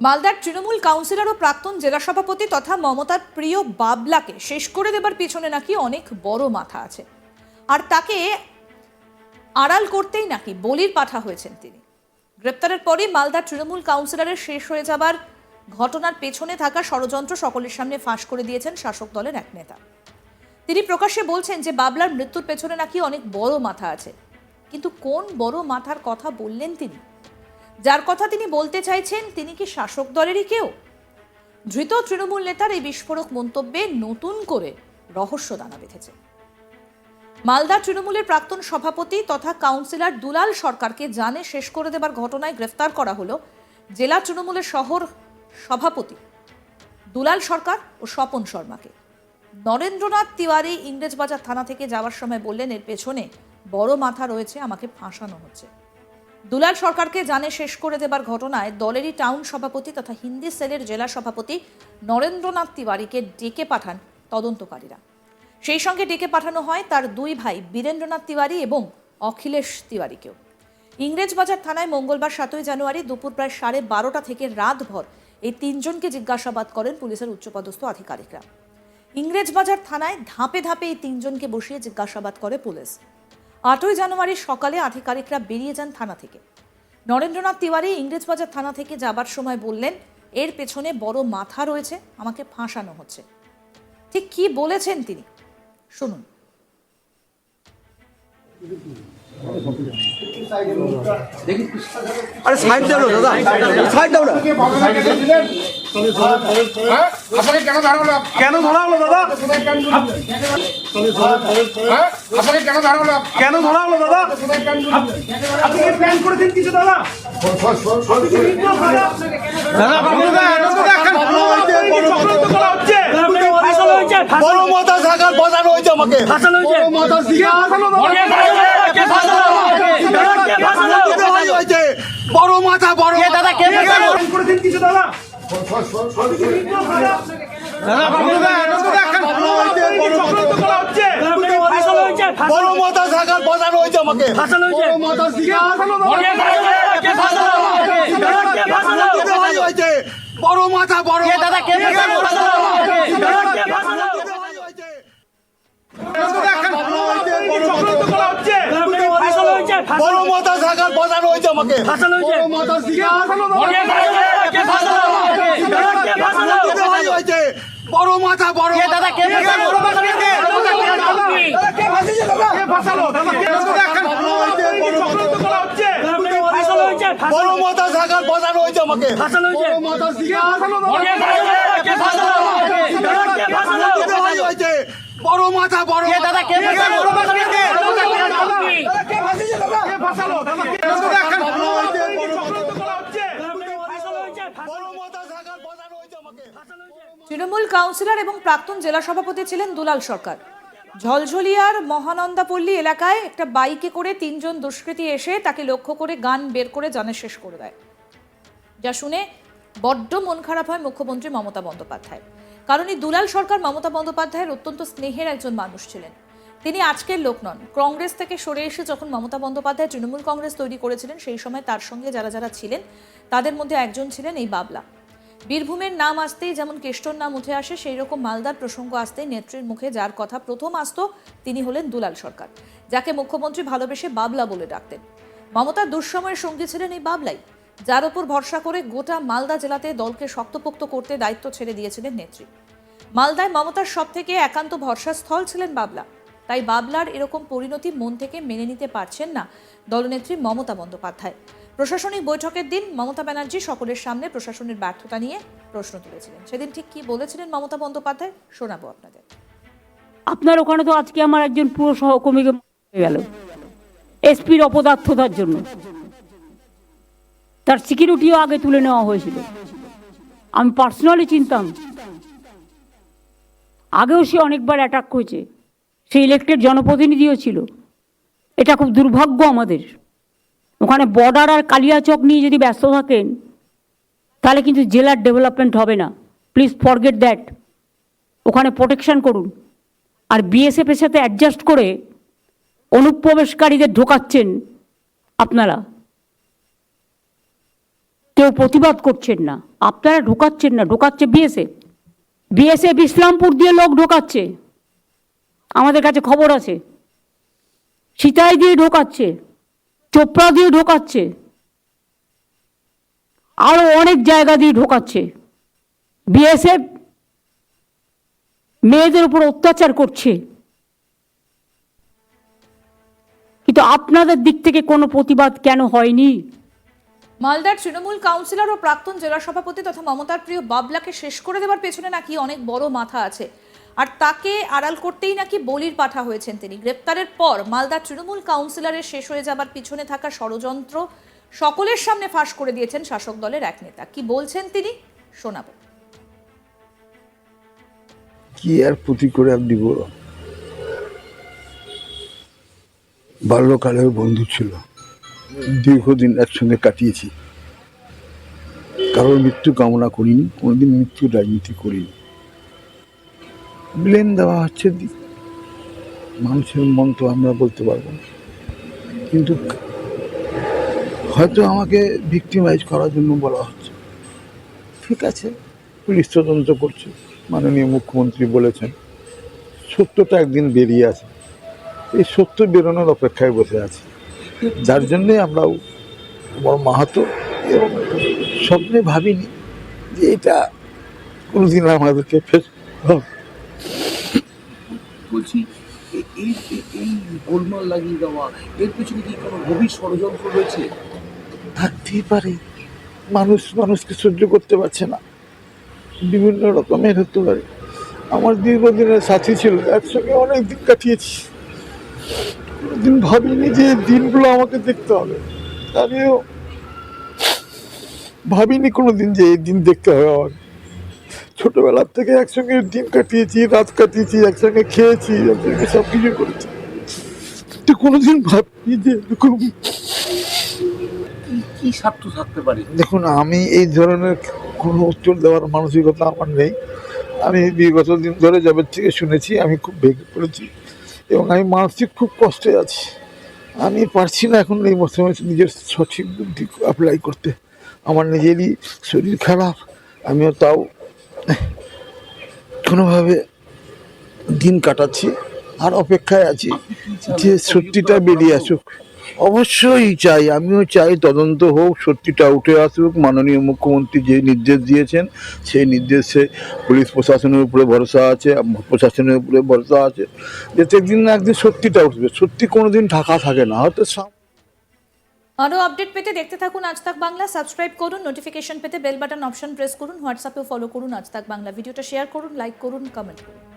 মালদার তৃণমূল কাউন্সিলর ও প্রাক্তন জেলা সভাপতি তথা মমতার প্রিয় বাবলাকে শেষ করে দেবার পিছনে নাকি অনেক বড় মাথা আছে, আর তাকে আড়াল করতেই নাকি বলির পাঠা হয়েছেন তিনি। গ্রেপ্তারের পরই মালদার তৃণমূল কাউন্সিলরের শেষ হয়ে যাবার ঘটনার পেছনে থাকা ষড়যন্ত্র সকলের সামনে ফাঁস করে দিয়েছেন শাসক দলের এক নেতা। তিনি প্রকাশ্যে বলছেন যে বাবলার মৃত্যুর পেছনে নাকি অনেক বড় মাথা আছে, কিন্তু কোন বড় মাথার কথা বললেন তিনি? যার কথা তিনি বলতে চাইছেন তিনি কি শাসক দলেরই কেউ? ধৃত তৃণমূল নেতার এই বিস্ফোরক মন্তব্যে নতুন করে রহস্য দানা বেঁধেছে। মালদা তৃণমূলের প্রাক্তন সভাপতি তথা কাউন্সিলর দুলাল সরকারকে জানে শেষ করে দেবার ঘটনায় গ্রেফতার করা হলো জেলা তৃণমূলের শহর সভাপতি দুলাল সরকার ও স্বপন শর্মাকে। নরেন্দ্রনাথ তিওয়ারি ইংরেজবাজার থানা থেকে যাওয়ার সময় বললেন, এর পেছনে বড় মাথা রয়েছে, আমাকে ফাঁসানো হচ্ছে। দুলাল সরকারকে জানে শেষ করে দেবার ঘটনায় দলেরই টাউন সভাপতি তথা হিন্দি সেলের জেলা সভাপতি নরেন্দ্রনাথ তিওয়ারিকে ডেকে পাঠান তদন্তকারীরা। সেই সঙ্গে ডেকে পাঠানো হয় তার দুই ভাই বীরেন্দ্রনাথ তিওয়ারি এবং অখিলেশ তিওয়ারিকেও। ইংরেজবাজার থানায় মঙ্গলবার 7 জানুয়ারি দুপুর প্রায় 12:30 থেকে রাতভর এই তিনজনকে জিজ্ঞাসাবাদ করেন পুলিশের উচ্চপদস্থ আধিকারিকরা। ইংরেজবাজার থানায় ধাপে ধাপে এই তিনজনকে বসিয়ে জিজ্ঞাসাবাদ করে পুলিশ। 8 জানুয়ারি সকালে আধিকারিকরা বেরিয়ে যান থানা থেকে। নরেন্দ্রনাথ তিওয়ারি ইংরেজবাজার থানা থেকে যাবার সময় বললেন, এর পেছনে বড় মাথা রয়েছে, আমাকে ফাঁসানো হচ্ছে। ঠিক কি বলেছেন তিনি শুনুন। আরে সাইড দাও দাদা, সাইড দাও না। আপনাকে কেন ধরা হলো? কেন ধরা হলো দাদা? আপনাকে কেন ধরা হলো? কেন ধরা হলো দাদা? আপনি কি প্ল্যান করেছেন কিছু দাদা? দাদা বড় মাথা সাকার বাজানো হয়েছে আমাকে। বড় মাথা বড় মাথা বড় দাদা কে করেছেন কিছু দাদা? বড় মাথা সাকার বাজানো হয়েছে আমাকে। বড় মাথা বড় মাথা বড় দাদা কে বড় মাথা সাকার বাজানো হয়েছে আমাকে। বড় মাথা বড় মাথা বড় দাদা কে বড় মাথা সাকার বাজানো হয়েছে আমাকে। বড় মাথা বড় দাদা কে তৃণমূল কাউন্সিলর এবং প্রাক্তন জেলা সভাপতি ছিলেন দুলাল সরকার। ঝলঝলিয়ার মহানন্দাপল্লী এলাকায় একটা বাইকে করে তিনজন দুষ্কৃতী এসে তাকে লক্ষ্য করে গান বের করে জানে শেষ করে দেয়, যা শুনে বড্ড মন খারাপ হয় মুখ্যমন্ত্রী মমতা বন্দ্যোপাধ্যায়। কারণ এই দুলাল সরকার মমতা বন্দ্যোপাধ্যায়ের অত্যন্ত স্নেহের একজন মানুষ ছিলেন। তিনি আজকের লোক নন। কংগ্রেস থেকে সরে এসে যখন মমতা বন্দ্যোপাধ্যায় তৃণমূল কংগ্রেস তৈরি করেছিলেন, সেই সময় তার সঙ্গে যারা যারা ছিলেন তাদের মধ্যে একজন ছিলেন এই বাবলা। বীরভূমের নাম আসতেই যেমন কেষ্টর নাম উঠে আসে, সেই রকম মালদার প্রসঙ্গ আসতেই নেত্রীর মুখে যার কথা প্রথম আসতো তিনি হলেন দুলাল সরকার, যাকে মুখ্যমন্ত্রী ভালোবেসে বাবলা বলে ডাকতেন। মমতার দুঃসময়ের সঙ্গী ছিলেন এই বাবলাই, যার ওপর ভরসা করে গোটা মালদা জেলাতে দলকে শক্তপোক্ত করতে দায়িত্ব ছেড়ে দিয়েছিলেন নেত্রী। মালদায় মমতার সব থেকে একান্ত ভরসার স্থল ছিলেন বাবলা। তাই বাবলার এরকম পরিণতি মন থেকে মেনে নিতে পারছেন না দলনেত্রী মমতা বন্দ্যোপাধ্যায়। প্রশাসনিক বৈঠকের দিন মমতা ব্যানার্জি সকলের সামনে প্রশাসনের ব্যর্থতা নিয়ে প্রশ্ন তুলেছিলেন। সেদিন ঠিক কি বলেছিলেন মমতা বন্দ্যোপাধ্যায় শোনাবো আপনাদের। আপনার ওখানে তো আজকে আমার একজন পুরো সহকর্মীকে হয়ে গেল এসপির অপদার্থতার জন্য। তার সিকিউরিটিও আগে তুলে নেওয়া হয়েছিল। আমি পার্সোনালি চিনতাম, আগেও সে অনেকবার অ্যাটাক করেছে, সে ইলেক্টেড জনপ্রতিনিধিও ছিল। এটা খুব দুর্ভাগ্য আমাদের। ওখানে বর্ডার আর কালিয়াচক নিয়ে যদি ব্যস্ত থাকেন তাহলে কিন্তু জেলার ডেভেলপমেন্ট হবে না। Please forget that. ওখানে প্রোটেকশন করুন। আর বিএসএফের সাথে অ্যাডজাস্ট করে অনুপ্রবেশকারীদের ঢোকাচ্ছেন আপনারা। কেউ প্রতিবাদ করছেন না, আপনারা ঢোকাচ্ছেন না, ঢোকাচ্ছে বিএসএফ ইসলামপুর দিয়ে লোক ঢোকাচ্ছে, আমাদের কাছে খবর আছে। সিতাই দিয়ে ঢোকাচ্ছে, চোপড়া দিয়ে ঢোকাচ্ছে, আরো অনেক জায়গা দিয়ে ঢোকাচ্ছে। বিএসএফ মেয়েদের উপর অত্যাচার করছে, কিন্তু আপনাদের দিক থেকে কোনো প্রতিবাদ কেন হয়নি? মালদার তৃণমূল কাউন্সিলর ও প্রাক্তন জেলা সভাপতি তথা মমতার প্রিয় বাবলাকে শেষ করে দেওয়ার পেছনে নাকি অনেক বড় মাথা আছে, আর তাকে আড়াল করতেই নাকি বলির পাঠা হয়েছেন তিনি। গ্রেপ্তারের পর মালদার তৃণমূল কাউন্সিলরের শেষ হয়ে যাবার পিছনে থাকা ষড়যন্ত্র সকলের সামনে ফাঁস করে দিয়েছেন শাসক দলের এক নেতা। কি বলছেন তিনি, শোনাব। কি আর প্রতি করে আর দিব, বাল্যকালের বন্ধু ছিল, দীর্ঘদিন একসঙ্গে কাটিয়েছি, কারোর মৃত্যু কামনা করিনি, কোনোদিন মৃত্যু রাজনীতি করিনি। ব্লেম দেওয়া হচ্ছে, মানুষের মন তো আমরা বলতে পারবো না, কিন্তু হয়তো আমাকে ভিক্টিমাইজ করার জন্য বলা হচ্ছে। ঠিক আছে, পুলিশ তদন্ত করছে, মাননীয় মুখ্যমন্ত্রী বলেছেন সত্যটা একদিন বেরিয়ে আসে, এই সত্য বেরোনোর অপেক্ষায় বসে আছে, যার জন্যে আমরাও বড় মাহাতো এবং স্বপ্নে ভাবিনি যে এটা কোনোদিন আমাদেরকে ফেস বলছি এই এই গোলমাল লাগিয়ে দেওয়া, এর পেছনে কি কোনো গভীর ষড়যন্ত্র রয়েছে? থাকতেই পারে, মানুষ মানুষকে সহ্য করতে পারছে না, বিভিন্ন রকমের হতে পারে। আমার দীর্ঘদিনের সাথী ছিল, একসঙ্গে অনেক দিন কাটিয়েছি, কোনোদিন ভাবিনি যে এই দিনগুলো আমাকে দেখতে হবে, আমিও ভাবিনি কোনোদিন যে এই দিন দেখতে হবে আমার। ছোটবেলার থেকে একসঙ্গে দিন কাটিয়েছি, রাত কাটিয়েছি, একসঙ্গে খেয়েছি, একসঙ্গে সব কিছু করেছি, তো কোনোদিন ভাবিনি যে এরকম। কি স্বার্থ থাকতে পারে? দেখুন, আমি এই ধরনের কোনো উত্তর দেওয়ার মানসিকতা আমার নেই। আমি বিগত দিন ধরে যাদের থেকে শুনেছি, আমি খুব ভেঙে পড়েছি এবং আমি মানসিক খুব কষ্টে আছি। আমি পারছি না এখন এই মৌসুমে নিজের সঠিক বুদ্ধি অ্যাপ্লাই করতে। আমার নিজেরই শরীর খারাপ, আমিও তাও কোনোভাবে দিন কাটাচ্ছি আর অপেক্ষায় আছি যে সত্যিটা বেরিয়ে আসুক। অবশ্যই চাই, আমিও চাই তদন্ত হোক, সত্যিটা উঠে আসুক। মাননীয় মুখ্যমন্ত্রী যে নির্দেশ দিয়েছেন সেই নির্দেশে পুলিশ প্রশাসনের উপরে ভরসা আছে, প্রশাসনের উপরে ভরসা আছে যে একদিন না একদিন সত্যিটা উঠবে। সত্যি কোনোদিন ঢাকা থাকে না, হয়তো আরো আপডেট পেতে দেখতে থাকুন আজ তাক বাংলা। সাবস্ক্রাইব করুন, নোটিফিকেশন পেতে বেল বাটন অপশন প্রেস করুন, হোয়াটসঅ্যাপেও ফলো করুন আজ তাক বাংলা। ভিডিওটা শেয়ার করুন, লাইক করুন, কমেন্ট করুন।